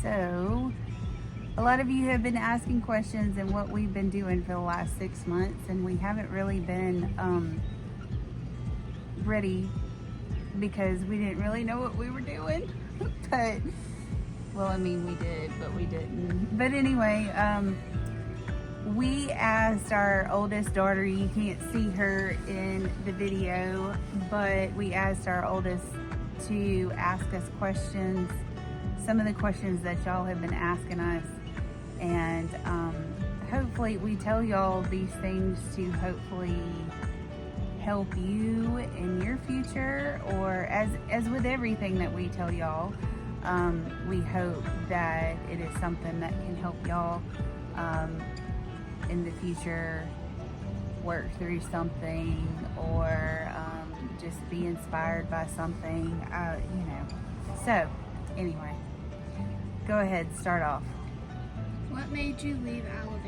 So, a lot of you have been asking questions and what we've been doing for the last 6 months, and we haven't really been ready because we didn't really know what we were doing. But, well, I mean, we did, but we didn't. But anyway, we asked our oldest daughter, you can't see her in the video, but we asked our oldest to ask us questions, some of the questions that y'all have been asking us. And hopefully we tell y'all these things to hopefully help you in your future, or as with everything that we tell y'all, we hope that it is something that can help y'all in the future work through something, or just be inspired by something, you know. So anyway, go ahead, start off. What made you leave Alabama?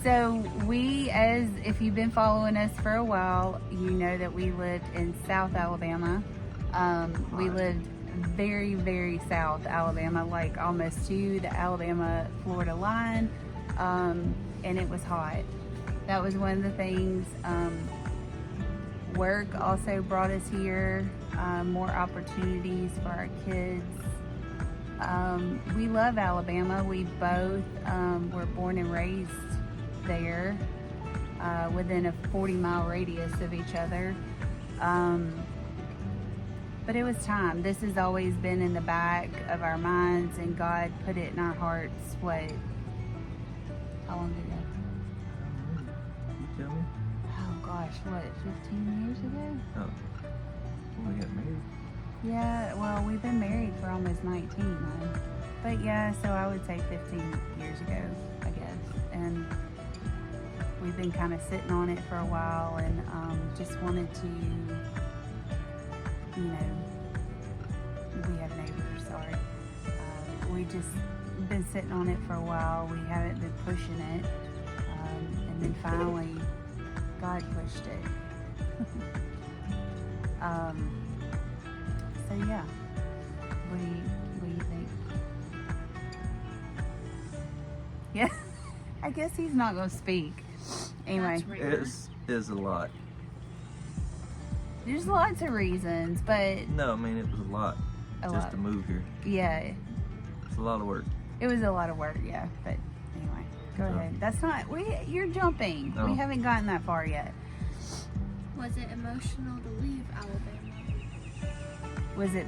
So we, as if you've been following us for a while, you know that we lived in South Alabama. We lived very, very South Alabama, like almost to the Alabama-Florida line, and it was hot. That was one of the things. Work also brought us here, more opportunities for our kids. We love Alabama. We both were born and raised there, within a 40-mile radius of each other. But it was time. This has always been in the back of our minds, and God put it in our hearts. What? How long ago? You tell me. Oh gosh, what? 15 years ago? Oh, when we got married. Yeah. Well, we've been married for almost 19, huh? But yeah, so I would say 15 years ago, I guess. And we've been kind of sitting on it for a while, and just wanted to, you know, we have neighbors, sorry. We just been sitting on it for a while. We haven't been pushing it. And then finally, God pushed it. So yeah, what do you think? Yeah, I guess he's not gonna speak. Anyway, That's rare. It's a lot. there's lots of reasons, but No, I mean, it was a lot just to move here. yeah, It's a lot of work. it was a lot of work, yeah. But anyway, go So- ahead. That's not, you're jumping. No. We haven't gotten that far yet. Was it emotional to leave Alabama? Was it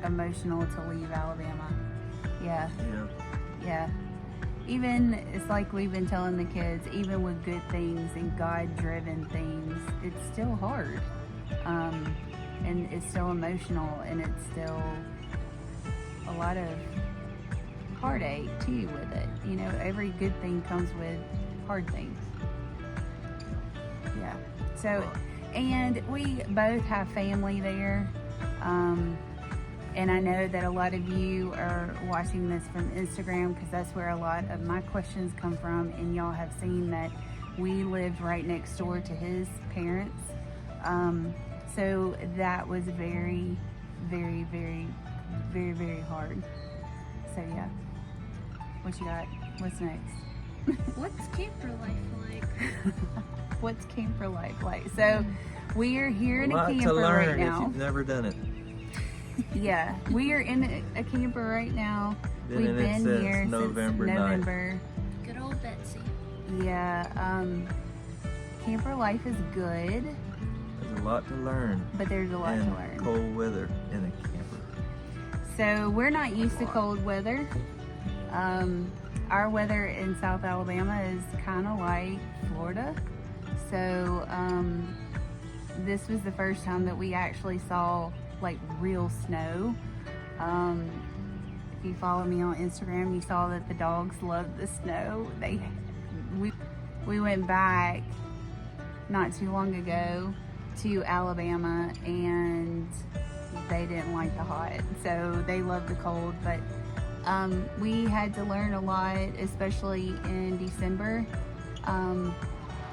emotional to leave Alabama? Yeah, Yeah. yeah. Even, it's like we've been telling the kids, even with good things and God-driven things, it's still hard. And it's still emotional, and it's still a lot of heartache too with it. You know, every good thing comes with hard things. Yeah. So, and we both have family there. And I know that a lot of you are watching this from Instagram, because that's where a lot of my questions come from, and y'all have seen that we lived right next door to his parents. So that was very, very, very, very, very hard. So yeah. What you got? What's next? What's camper life like? What's camper life like? So we are here in a lot camper to learn right now. if you've never done it. Yeah, we are in a camper right now. Been We've in it been since here November since 9th. November. Good old Betsy. Yeah, camper life is good, There's a lot to learn. but there's a lot and to learn. cold weather in a camper. So we're not used to cold weather. Our weather in South Alabama is kind of like Florida. So this was the first time that we actually saw like real snow. If you follow me on Instagram, you saw that the dogs love the snow. We went back not too long ago to Alabama, and they didn't like the hot, so they love the cold. But we had to learn a lot, especially in December,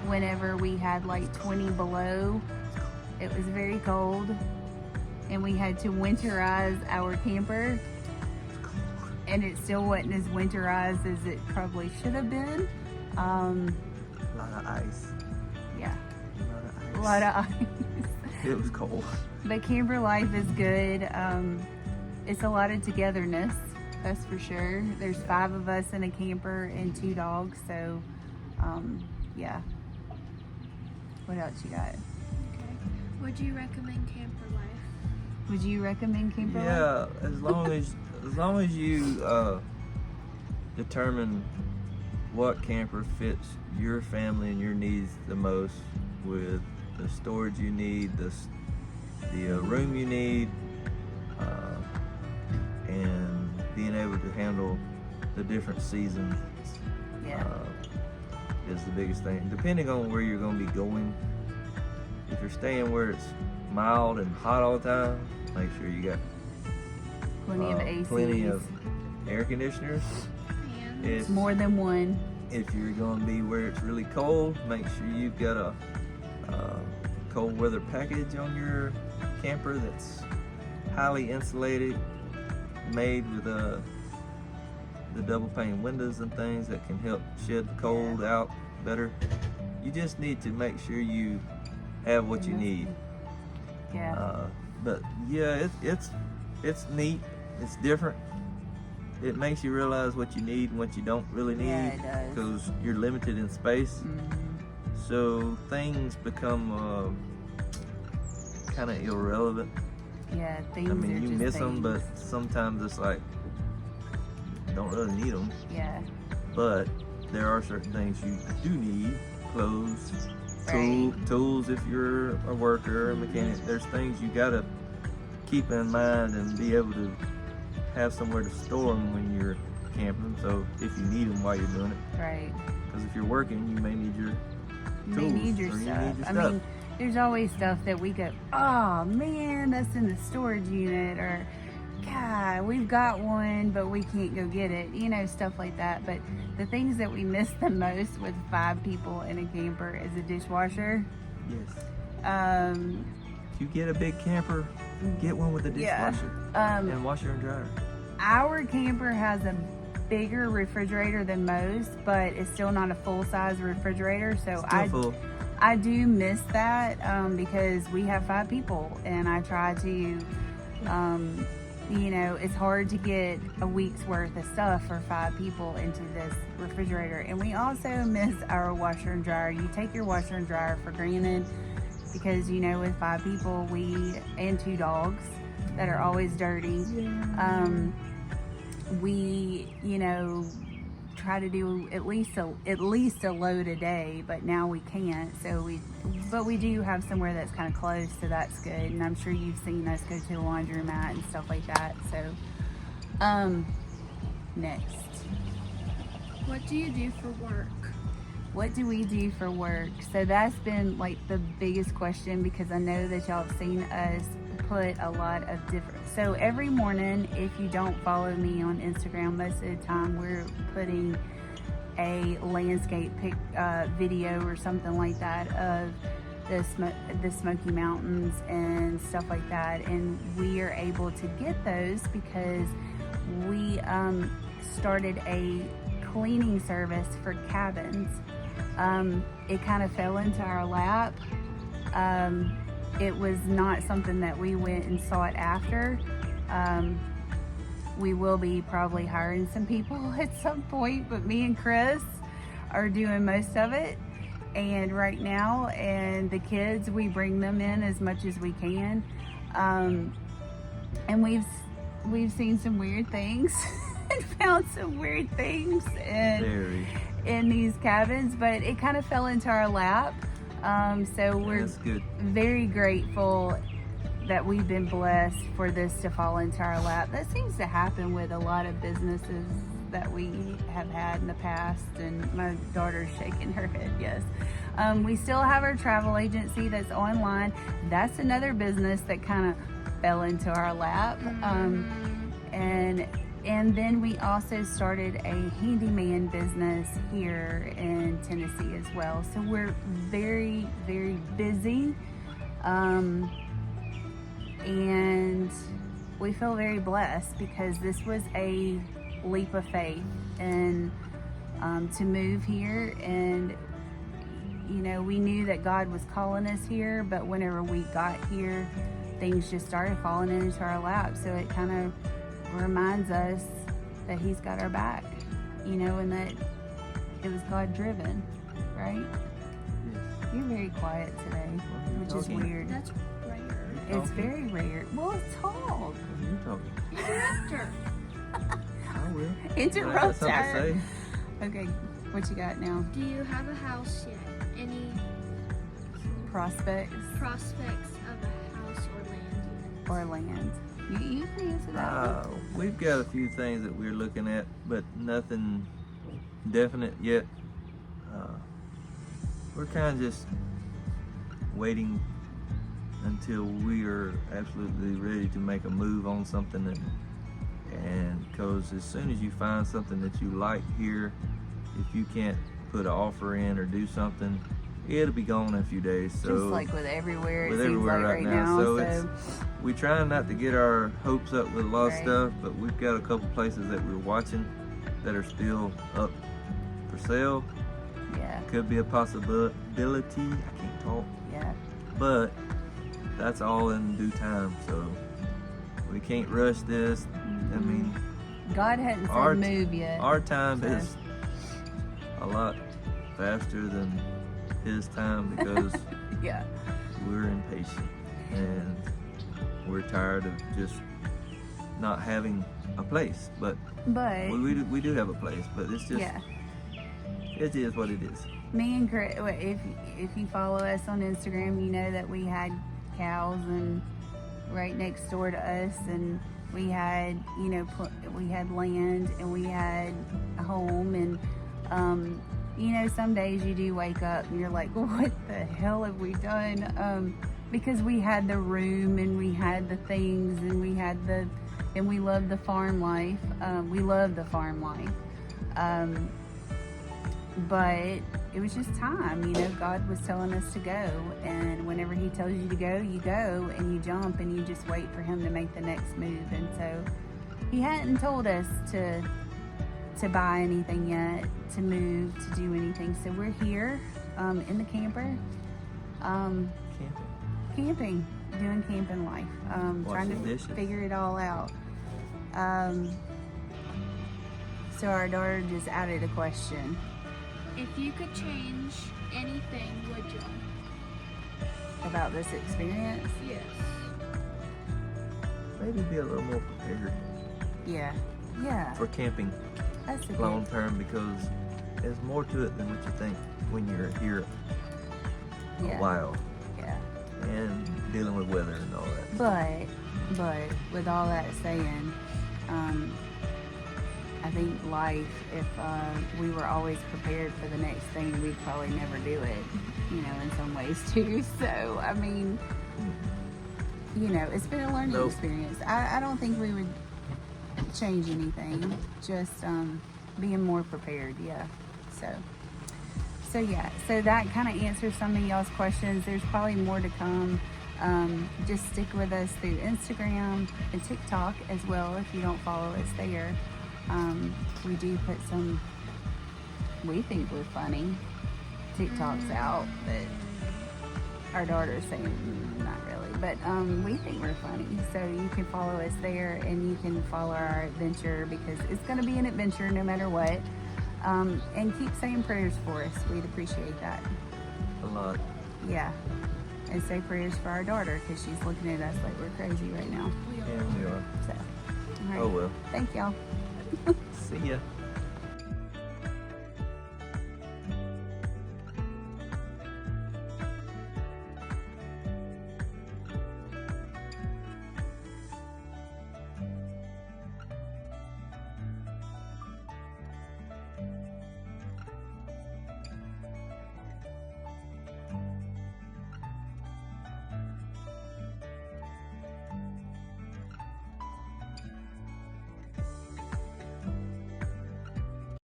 whenever we had like 20 below. It was very cold, and we had to winterize our camper, and it still wasn't as winterized as it probably should have been. A lot of ice. Yeah, A a lot of ice. It was cold. But camper life is good. It's a lot of togetherness, that's for sure. There's 5 of us in a camper and 2 dogs, so yeah. What else you got? Okay. Would you recommend camper life? Would you recommend camper life? Yeah, as long as you determine what camper fits your family and your needs the most, with the storage you need, the room you need, and being able to handle the different seasons Yeah. is the biggest thing. Depending on where you're going to be going, if you're staying where it's mild and hot all the time, make sure you got Plenty of ACs. plenty of air conditioners. And It's, More than one. if you're going to be where it's really cold, make sure you've got a cold weather package on your camper that's highly insulated, made with the double pane windows and things that can help shed the cold out better. You just need to make sure you have what you need. Yeah. But yeah, it's neat. It's different. It makes you realize what you need and what you don't really need, Yeah, it does. because you're limited in space. Mhm. So things become kind of irrelevant. Yeah, things I mean, are you just miss them, but things. sometimes it's like don't really need them. Yeah. But there are certain things you do need: clothes, Right. tools if you're a worker, a mechanic. There's things you gotta keep in mind and be able to have somewhere to store them when you're camping. So if you need them while you're doing it, Right. because if you're working, you may need your You may tools, need your or you stuff. need your I stuff. mean, there's always stuff that we go, oh man, that's in the storage unit, or God, we've got one, but we can't go get it. You know, stuff like that. But the things that we miss the most with 5 people in a camper is a dishwasher. Yes. Um, If you get a big camper, get one with a Yeah. dishwasher um, and washer and dryer. Our camper has a bigger refrigerator than most, but it's still not a full-size refrigerator. So Still full. I do miss that because we have 5 people, and I try to, you know, it's hard to get a week's worth of stuff for 5 people into this refrigerator. And we also miss our washer and dryer. You take your washer and dryer for granted because, you know, with 5 people, and 2 dogs that are always dirty. We, you know, try to do at least a load a day, but now we can't. So we do have somewhere that's kind of close, so that's good. And I'm sure you've seen us go to the laundromat and stuff like that. So, next, what do you do for work? what do we do for work? So that's been like the biggest question, because I know that y'all have seen us put a lot of different. So every morning, if you don't follow me on Instagram, most of the time we're putting a landscape video or something like that of the Smoky Mountains and stuff like that. And we are able to get those because we started a cleaning service for cabins. It kind of fell into our lap. It was not something that we went and sought after. We will be probably hiring some people at some point, but me and Chris are doing most of it. And right now, and the kids, we bring them in as much as we can. And we've seen some weird things and found some weird things in these cabins, but it kind of fell into our lap. So we're That's good. very grateful that we've been blessed for this to fall into our lap. That seems to happen with a lot of businesses that we have had in the past, and my daughter's shaking her head yes. We still have our travel agency that's online. That's another business that kind of fell into our lap. And then we also started a handyman business here in Tennessee as well. So we're very, very busy. and we feel very blessed because this was a leap of faith, and to move here. And you know, we knew that God was calling us here, but whenever we got here, things just started falling into our lap. So it kind of reminds us that He's got our back, you know, and that it was God driven, right? Yes. You're very quiet today, which is weird. That's rare. It's very rare. Well, talk. You're talking. Interrupter. I will. Interrupt I got something to her. say. Okay, what you got now? Do you have a house yet? Any Prospects prospects of a house or land? or land? You can answer that. We've got a few things that we're looking at, but nothing definite yet. We're kind of just waiting until we are absolutely ready to make a move on something, and because as soon as you find something that you like here, if you can't put an offer in or do something, it'll be gone in a few days. So Just like with everywhere, it with seems everywhere like right now, so so it's, we try not to get our hopes up with a lot of Right. stuff, but we've got a couple places that we're watching that are still up for sale. yeah, Could be a possibility. I can't talk, yeah. but that's all in due time. So we can't rush this. I mean, God hadn't said Our- move yet. our time So- is a lot faster than His time because yeah, we're impatient and we're tired of just not having a place. But but we do have a place, but it's just yeah. it is what it is. Me and Chris, if you follow us on Instagram, you know that we had cows and right next door to us, and we had, you know, we had land and we had a home, and you know, some days you do wake up and you're like, what the hell have we done? Because we had the room and we had the things and we had and we loved the farm life. We loved the farm life. But it was just time, you know. God was telling us to go, and whenever He tells you to go, you go and you jump and you just wait for Him to make the next move. And so He hadn't told us to buy anything yet, to move, to do anything. So we're here in the camper, camping, doing camping life, trying to dishes. figure it all out. So our daughter just added a question. If you could change anything, would you? About this experience. Yes. Maybe be a little more prepared Yeah, for camping that's a long good. term, because there's more to it than what you think when you're here Yeah, a while yeah. and dealing with weather and all that. But with all that saying, I think life, if we were always prepared for the next thing, we'd probably never do it, you know, in some ways too. So, I mean, you know, it's been a learning Nope. experience. I don't think we would change anything, just being more prepared, yeah. So yeah, so that kind of answers some of y'all's questions. There's probably more to come. Just stick with us through Instagram and TikTok as well if you don't follow us there. We do put some, we think we're funny TikToks out, but our daughter's saying not really, but we think we're funny. So you can follow us there, and you can follow our adventure, because it's going to be an adventure no matter what. And keep saying prayers for us. We'd appreciate that. A lot. Yeah. And say prayers for our daughter, because she's looking at us like we're crazy right now. Yeah, we are. So, all right. Oh well. Thank y'all. See ya.